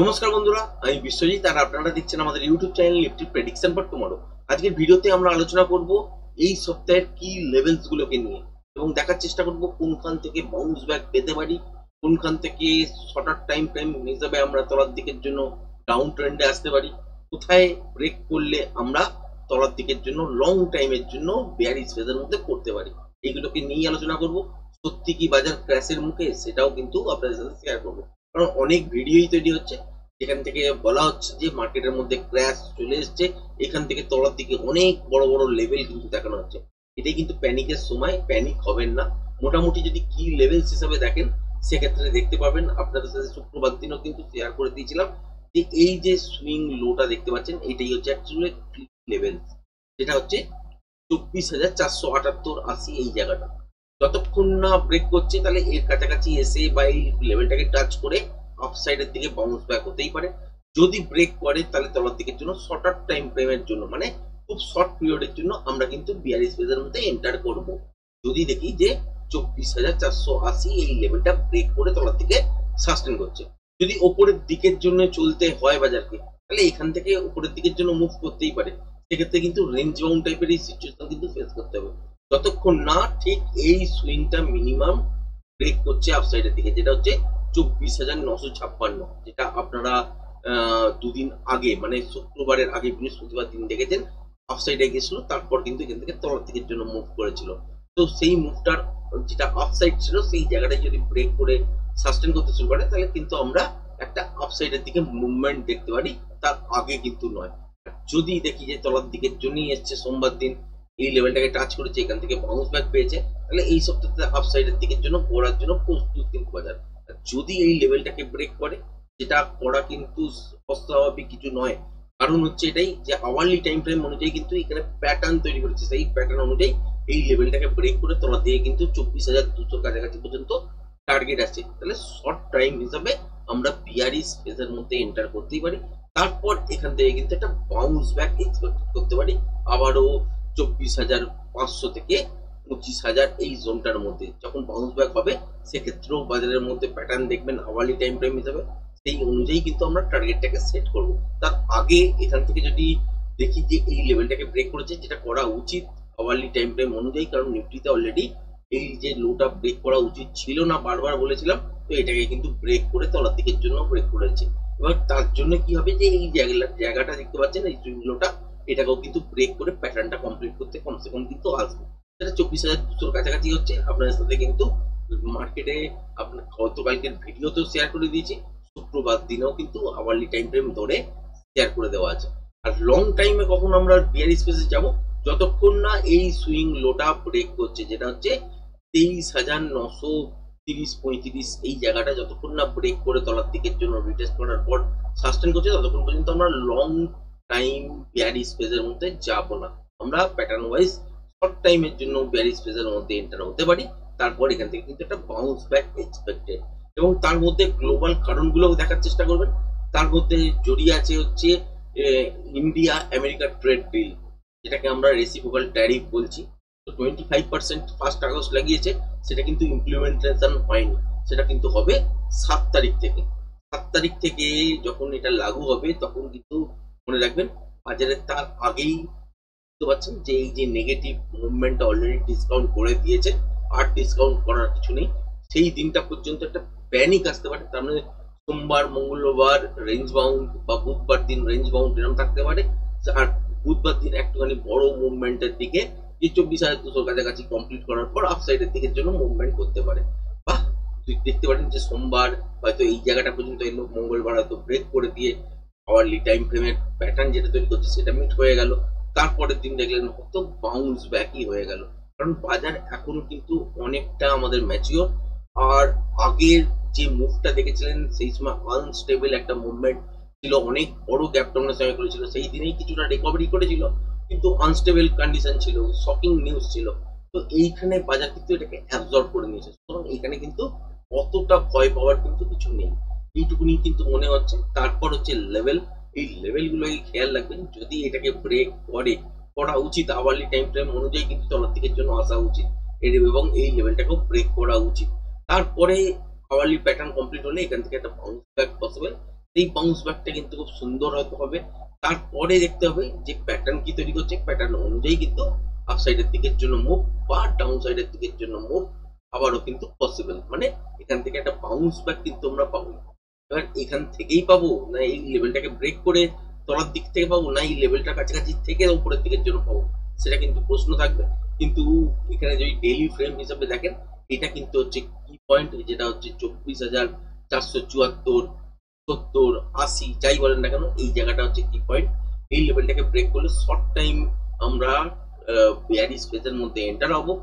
নমস্কার বন্ধুরা, আমি বিশ্বজিৎ আর আপনারা দেখছেন আমাদের YouTube channel Nifty prediction for tomorrow. আজকের ভিডিওতে আমরা আলোচনা করব এই সপ্তাহের কি লেভেলস গুলোকে নিয়ে এবং দেখার চেষ্টা করব কোনখান থেকে বাউন্স ব্যাক পেতে পারি, কোনখান থেকে শর্টার টাইম ফ্রেম হিসাবে আমরা তলার দিকের জন্য ডাউন ট্রেন্ডে আসতে পারি, কোথায় ব্রেক করলে আমরা তলার দিকের জন্য লং টাইমের জন্য বেয়ারিশ ফেজের মধ্যে করতে পারি। এইগুলোকে নিয়ে আলোচনা করব। সত্যি কি বাজার ক্র্যাশের মুখে, সেটাও কিন্তু আপনাদের সাথে শেয়ার করবো। কারণ অনেক ভিডিওই তৈরি হচ্ছে যেখান থেকে বলা হচ্ছে যে মার্কেটের মধ্যে ক্র্যাশ চলে এসছে, এখান থেকে তলার দিকে অনেক বড় বড় লেভেল কিন্তু দেখানো হচ্ছে। এটাই কিন্তু প্যানিকের সময়, প্যানিক হবেন না। মোটামুটি যদি কি লেভেলস হিসাবে দেখেন সেক্ষেত্রে দেখতে পাবেন, আপনাদের সাথে শুক্রবার দিনও কিন্তু শেয়ার করে দিয়েছিলাম যে এই যে সুইং লোটা দেখতে পাচ্ছেন এটাই হচ্ছে অ্যাকচুয়ালি লেভেলস, যেটা হচ্ছে 24,478-80 এই জায়গাটা। যতক্ষণ না ব্রেক করছে তাহলে এর কাছাকাছি এসে বা এই লেভেলটাকে টাচ করে আপসাইডের দিকে বাউন্স ব্যাক হতেই পারে। যদি ব্রেক করে তাহলে তলার দিকের জন্য শর্টার টাইম ফ্রেমের জন্য, মানে খুব শর্ট পিরিয়ডের জন্য আমরা কিন্তু বিয়ারিশ ফেজের মধ্যে এন্টার করব। যদি দেখি যে 24,480 এই লেভেলটা ব্রেক করে তলার দিকে সাস্টেন করছে। যদি ওপরের দিকের জন্য চলতে হয় বাজারকে, তাহলে এখান থেকে উপরের দিকের জন্য মুভ করতেই পারে। সেক্ষেত্রে কিন্তু রেঞ্জ বাউন্ড টাইপের এই সিচুয়েশন কিন্তু ফেস করতে হবে যতক্ষণ না ঠিক এই সুইংটা মিনিমাম ব্রেক করছে আপসাইডের দিকে, যেটা হচ্ছে 24,956, যেটা আপনারা দুদিন আগে মানে শুক্রবারের আগে বৃহস্পতিবার দিন দেখেছেন আপসাইডে গেছিল, তারপর কিন্তু এখান থেকে তলার দিকের জন্য মুভ করেছিল। তো সেই মুভটার যেটা আপসাইড ছিল সেই জায়গাটায় যদি ব্রেক করে সাস্টেন করতে শুরু করে তাহলে কিন্তু আমরা একটা আপসাইডের দিকে মুভমেন্ট দেখতে পারি, তার আগে কিন্তু নয়। যদি দেখি যে তলার দিকের জন্যই এসছে, সোমবার দিন এই লেভেলটাকে টাচ করেছে, এখান থেকে বাউন্স ব্যাক পেয়েছে, তাহলে এই সপ্তাহে আপসাইডের দিকের জন্য ঘোরার জন্য প্রস্তুত কিন্তু বাজার। যদি এই লেভেলটাকে ব্রেক করে, যেটা করা কিন্তু অস্বাভাবিক কিছু নয়, কারণ হচ্ছে এটাই যে আওয়ারলি টাইম ফ্রেম অনুযায়ী কিন্তু এখানে প্যাটার্ন তৈরি করেছে, সেই প্যাটার্ন অনুযায়ী এই লেভেলটাকে ব্রেক করে তলা দিয়ে কিন্তু 24,200 কাছাকাছি পর্যন্ত টার্গেট আছে। তাহলে শর্ট টাইম হিসাবে আমরা বিয়ারিশ ফেজের মধ্যে এন্টার করতেই পারি। তারপর এখান থেকে কিন্তু একটা বাউন্স ব্যাক এক্সপেক্ট করতে পারি, আবারও 24,500 থেকে 25,000 এই জোনটার মধ্যে যখন বাউন্স ব্যাক হবে, সেক্ষেত্রেও বাজারের মধ্যে প্যাটার্ন দেখবেন আওয়ারলি টাইম ফ্রেম হিসাবে, সেই অনুযায়ী কিন্তু আমরা টার্গেটটাকে সেট করব। তার আগে এখান থেকে যদি দেখি যে এই লেভেলটাকে ব্রেক করেছে, যেটা করা উচিত আওয়ারলি টাইম ফ্রেম অনুযায়ী, কারণ নিফটিতে অলরেডি এই যে লোটা ব্রেক করা উচিত ছিল না, বারবার বলেছিলাম, তো এটাকে কিন্তু ব্রেক করে তলার দিকের জন্য ব্রেক করেছে। এবার তার জন্য কি হবে যে এই জায়গাটা দেখতে পাচ্ছেন এই লোটা, এটাকেও কিন্তু ব্রেক করে প্যাটার্নটা কমপ্লিট করতে কমসে কম কিন্তু আসবে। সেটা 24,200 কাছাকাছি হচ্ছে। আপনাদের সাথে কিন্তু মার্কেটে আপনার গতকালকের ভিডিওতেও শেয়ার করে দিয়েছি, শুক্রবার দিনেও কিন্তু আওয়ারলি টাইম ফ্রেম ধরে শেয়ার করে দেওয়া আছে। আর লং টাইমে কখন আমরা বিয়ারিশ ফেজে যাব, যতক্ষণ না এই সুইং লোটা ব্রেক করছে, যেটা হচ্ছে 23,930-35 এই জায়গাটা যতক্ষণ না ব্রেক করে তলার দিকের জন্য রিটেস্ট করার পর সাস্টেন করছে, ততক্ষণ পর্যন্ত আমরা লং টাইম বিয়ারিশ ফেজের মধ্যে যাব না। আমরা প্যাটার্ন ওয়াইজ শর্ট টাইমের জন্য বিয়ারিশ ফেজের মধ্যে এন্টার হতে পারি। তারপর এখান থেকে কিন্তু একটা বাউন্স ব্যাক এক্সপেক্টেড, এবং তার মধ্যে গ্লোবাল কারণগুলো দেখার চেষ্টা করবেন। তার মধ্যে জড়িয়ে আছে হচ্ছে ইন্ডিয়া আমেরিকা ট্রেড ডিল, যেটাকে আমরা রেসিপ্রোকাল ট্যারিফ বলছি। তো 25% 1 আগস্ট লাগিয়েছে, সেটা কিন্তু ইমপ্লিমেন্টেশন হয়নি, সেটা কিন্তু হবে 7 তারিখ থেকে। 7 তারিখ থেকে যখন এটা লাগু হবে তখন কিন্তু মনে রাখবেন বাজারে তার আগেই বুঝতে পারছেন যে এই যে নেগেটিভ মুভমেন্টটা অলরেডি ডিসকাউন্ট করে দিয়েছে, আর ডিসকাউন্ট করার কিছু নেই। সেই দিনটা পর্যন্ত একটা প্যানিক আসতে পারে, তার মানে সোমবার মঙ্গলবার রেঞ্জ বাউন্ড বা বুধবার দিন রেঞ্জ বাউন্ড এরকম থাকতে পারে। আর বুধবার দিন একটুখানি বড় মুভমেন্টের দিকে, যে 24,200 কাছাকাছি কমপ্লিট করার পর আপসাইডের দিকের জন্য মুভমেন্ট করতে পারে। বা দেখতে পারেন যে সোমবার হয়তো এই জায়গাটা পর্যন্ত এলো, মঙ্গলবার হয়তো ব্রেক করে দিয়ে আওয়ারলি টাইম ফ্রেমের প্যাটার্ন যেটা তৈরি করছে সেটা মিট হয়ে গেল, তারপরের দিন দেখলেন হয়তো বাউন্স ব্যাকই হয়ে গেল। কারণ বাজার এখন কিন্তু অনেকটা আমাদের ম্যাচিওর। আর আগের যে মুভটা দেখেছিলেন সেই সময় আনস্টেবল একটা মুভমেন্ট ছিল, অনেক বড় গ্যাপ ডাউনের সঙ্গে করেছিল, সেই দিনেই কিছুটা রিকভারি করেছিল, কিন্তু আনস্টেবল কন্ডিশন ছিল, শকিং নিউজ ছিল। তো এইখানে বাজার কিন্তু এটাকে অ্যাবজর্ব করে নিয়েছে, সুতরাং এখানে কিন্তু অতটা ভয় পাওয়ার কিন্তু কিছু নেই, এইটুকুনি কিন্তু মনে হচ্ছে। তারপর হচ্ছে লেভেল, এই লেভেলগুলোকে খেয়াল রাখবেন, যদি এটাকে ব্রেক করে, করা উচিত আওয়ারলি টাইম ফ্রেম অনুযায়ী কিন্তু তলার দিকের জন্য আসা উচিত, এবং এই লেভেলটাকেও ব্রেক করা উচিত। তারপরে আওয়ারলি প্যাটার্ন কমপ্লিট হলে এখান থেকে একটা বাউন্স ব্যাক পসিবল। এই বাউন্স ব্যাকটা কিন্তু খুব সুন্দর হতে হবে। তারপরে দেখতে হবে যে প্যাটার্ন কি তৈরি করছে, প্যাটার্ন অনুযায়ী কিন্তু আপ সাইডের দিকের জন্য মুভ বা ডাউন সাইডের দিকের জন্য মুভ আবারও কিন্তু পসিবল। মানে এখান থেকে একটা বাউন্স ব্যাক কিন্তু আমরা পাবো। এবার এখান থেকেই পাবো, না এই লেভেলটাকে ব্রেক করে তলার দিক থেকে পাবো, না এই লেভেলটার কাছাকাছি থেকে উপরের দিকের জন্য পাবো, সেটা কিন্তু প্রশ্ন থাকবে। কিন্তু এখানে যদি ডেইলি ফ্রেম হিসাবে দেখেন, এটা কিন্তু হচ্ছে কি পয়েন্ট, যেটা হচ্ছে 24,474, 70, 80 যাই বলেন না কেন, এই জায়গাটা হচ্ছে কি পয়েন্ট। এই লেভেলটাকে ব্রেক করলে শর্ট টাইম আমরা বিয়ারিশ ফেজের মধ্যে এন্টার হবো।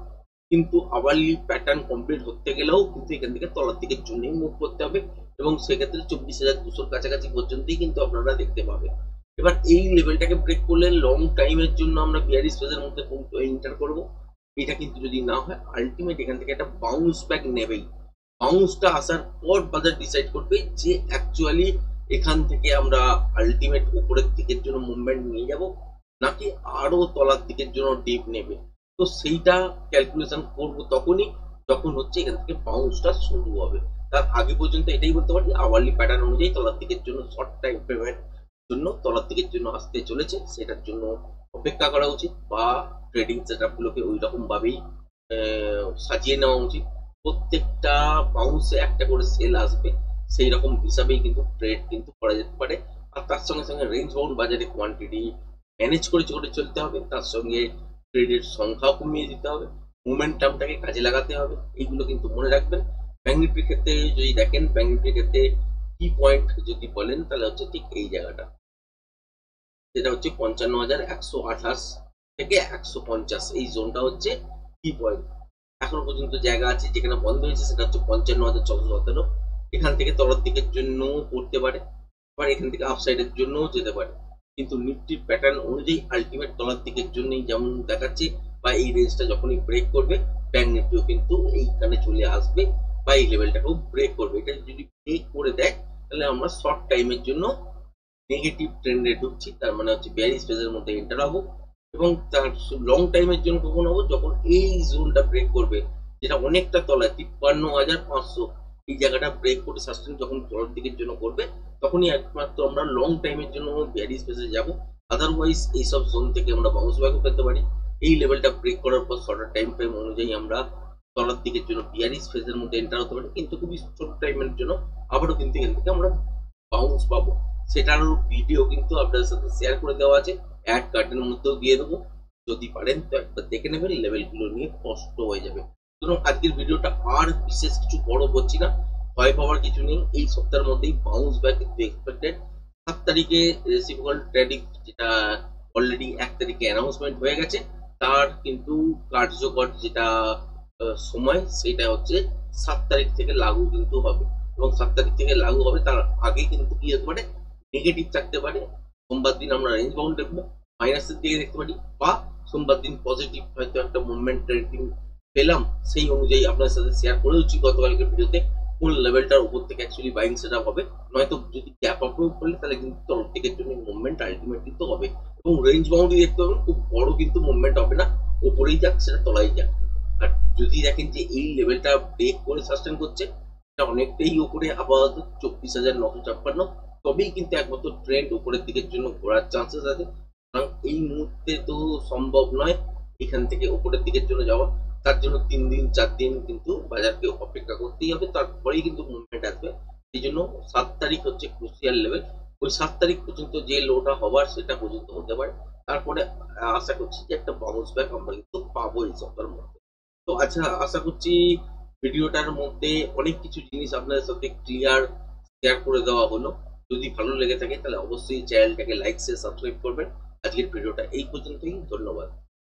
কিন্তু আওয়ারলি প্যাটার্ন কমপ্লিট হতে গেলেও কিন্তু এখান থেকে তলার দিকের জন্যই মুভ করতে হবে, এবং সেক্ষেত্রে 24,200 কাছাকাছি পর্যন্তই কিন্তু আপনারা দেখতে পাবেন। এবার এই লেভেলটাকে ব্রেক করলে লং টাইমের জন্য আমরা বিয়ারিশ ফেজের মধ্যে এন্টার করব। এটা কিন্তু যদি না হয়, আলটিমেট এখান থেকে একটা বাউন্স ব্যাক নেবেই। বাউন্সটা আসার পর বাজার ডিসাইড করবে যে অ্যাকচুয়ালি এখান থেকে আমরা আলটিমেট উপরের দিকের জন্য মুভমেন্ট নিয়ে যাব, নাকি আরো তলার দিকের জন্য ডিপ নেবে। তো সেইটা ক্যালকুলেশন করব তখনই যখন হচ্ছে এখান থেকে বাউন্সটা শুরু হবে। তার আগে পর্যন্ত এটাই বলতে পারি আওয়ারলি প্যাটার্ন অনুযায়ী তলার দিকের জন্য শর্ট টাইম পেমেন্ট জন্য তলার দিকের জন্য আসতে চলেছে, সেটার জন্য অপেক্ষা করা উচিত, বা ট্রেডিং সেটআপ গুলোকে ওই রকম ভাবেই সাজিয়ে নেওয়া উচিত। প্রত্যেকটা বাউন্সে একটা করে সেল আসবে, সেই রকম হিসাবেই কিন্তু ট্রেড কিন্তু করা যেতে পারে। আর তার সঙ্গে সঙ্গে রেঞ্জ বাউন্ড বাজারে কোয়ান্টিটি ম্যানেজ করে চলতে হবে, তার সঙ্গে ট্রেডের সংখ্যাও কমিয়ে দিতে হবে, মোমেন্টামটাকে কাজে লাগাতে হবে। এইগুলো কিন্তু মনে রাখবেন। ব্যাংক নিফটির ক্ষেত্রে যদি দেখেন, ব্যাংক নিফটির ক্ষেত্রে কি পয়েন্ট যদি বলেন, তাহলে হচ্ছে ঠিক এই জায়গাটা, যেটা হচ্ছে 55,128 থেকে 150, এই জোনটা হচ্ছে কি পয়েন্ট। এখনো পর্যন্ত জায়গা আছে যেখানে বন্ধ হয়েছে, সেটা হচ্ছে 55,617। এখান থেকে তলার দিকের জন্য পড়তে পারে, আবার এখান থেকে আপসাইডের জন্যও যেতে পারে। কিন্তু নিফটির প্যাটার্ন অনুযায়ী আলটিমেট তলার দিকের জন্যই যেমন দেখাচ্ছে, বা এই রেঞ্জটা যখনই ব্রেক করবে, ব্যাংক নিফটিও কিন্তু এইখানে চলে আসবে, বা এই লেভেলটাকেও ব্রেক করবে। এটা যদি ব্রেক করে দেয়, তাহলে আমরা শর্ট টাইমের জন্য নেগেটিভ ট্রেন্ডে ঢুকছি, তার মানে হচ্ছে বিয়ারিশ ফেজের মধ্যে এন্টার হবো। এবং তার লং টাইমের জন্য কখন হবো, যখন এই জোনটা ব্রেক করবে, যেটা অনেকটা তলায় 53,500, এই জায়গাটা ব্রেক করে সাস্টেন যখন তলার দিকের জন্য করবে, তখনই একমাত্র আমরা লং টাইমের জন্য বিয়ারিশ ফেজে যাবো। আদারওয়াইজ এইসব জোন থেকে আমরা বাউন্স ব্যাকও পেতে পারি। এই লেভেলটা ব্রেক করার পর শর্টার টাইম ফ্রেম অনুযায়ী আমরা তলার দিকের জন্য বিয়ারিশ ফেজের মধ্যে এন্টার হতে পারি, কিন্তু খুবই ছোট টাইমের জন্য আবারও কিন্তু এখান থেকে আমরা বাউন্স পাবো। সেটারও ভিডিও কিন্তু আপনাদের সাথে শেয়ার করে দেওয়া আছে, অ্যাড কার্ডের মধ্যেও দিয়ে দেবো, যদি পারেন তো একবার দেখে নেবেন, লেভেলগুলো নিয়ে স্পষ্ট হয়ে যাবে। সুতরাং আজকের ভিডিওটা আর বিশেষ কিছু বড় করছি না, ভয় পাওয়ার কিছু নেই। এই সপ্তাহের মধ্যেই বাউন্স ব্যাক কিন্তু এক্সপেক্টেড। 7 তারিখে রেসিভেবল ট্রেডিং, যেটা অলরেডি 1 তারিখে অ্যানাউন্সমেন্ট হয়ে গেছে, তার কিন্তু কার্যকর যেটা সময়, সেটা হচ্ছে 7 তারিখ থেকে লাগু কিন্তু হবে। এবং 7 তারিখ থেকে লাগু হবে, তার আগে কিন্তু কি হতে পারে, নেগেটিভ থাকতে পারে। সোমবার দিন আমরা রেঞ্জ বাউন্ড দেখবো, মাইনাসের দিকে দেখতে পারি, বা সোমবার দিন পজিটিভ হয়তো একটা মুভমেন্ট ট্রেডিং পেলাম। সেই অনুযায়ী আপনার সাথে শেয়ার করেওছি গতকালকে ভিডিওতে কোন লেভেলটার উপর থেকে অ্যাকচুয়ালি বাইং সেটআপ হবে। নয়তো যদি গ্যাপ আপ করলে, তাহলে কিন্তু তরফ দিকের জন্য মুভমেন্ট আলটিমেট কিন্তু হবে। এবং রেঞ্জ বাউন্ডই দেখতে পাবেন, খুব বড় কিন্তু মুভমেন্ট হবে না, উপরেই যাক সেটা তলায় যাক। আর যদি দেখেন যে এই লেভেলটা ব্রেক করে সাস্টেন করছে, এটা অনেকটাই উপরে, আপাতত 24,956, তবেই কিন্তু একমাত্র ট্রেন্ড উপরের দিকের জন্য ঘোরার চান্সেস আছে। কারণ এই মুহূর্তে তো সম্ভব নয় এখান থেকে উপরের দিকের জন্য যাওয়া, তার জন্য 3 দিন 4 দিন কিন্তু বাজারকে অপেক্ষা করতেই হবে, তারপরেই কিন্তু মুভমেন্ট আসবে। এই জন্য 7 তারিখ হচ্ছে ক্রুশিয়াল লেভেল। ওই 7 তারিখ পর্যন্ত যে লোটা হবার সেটা পর্যন্ত হতে পারে, তারপরে আশা করছি যে একটা বাউন্স ব্যাক আমরা কিন্তু পাবো এই সপ্তাহের মধ্যে। তো আচ্ছা, আশা করছি ভিডিওটার মধ্যে অনেক কিছু জিনিস আপনাদের সাথে ক্লিয়ার শেয়ার করে দেওয়া হলো। যদি ভালো লেগে থাকে তাহলে অবশ্যই চ্যানেলটাকে লাইক শেয়ার সাবস্ক্রাইব করবেন। আজকের ভিডিওটা এই পর্যন্তই, ধন্যবাদ।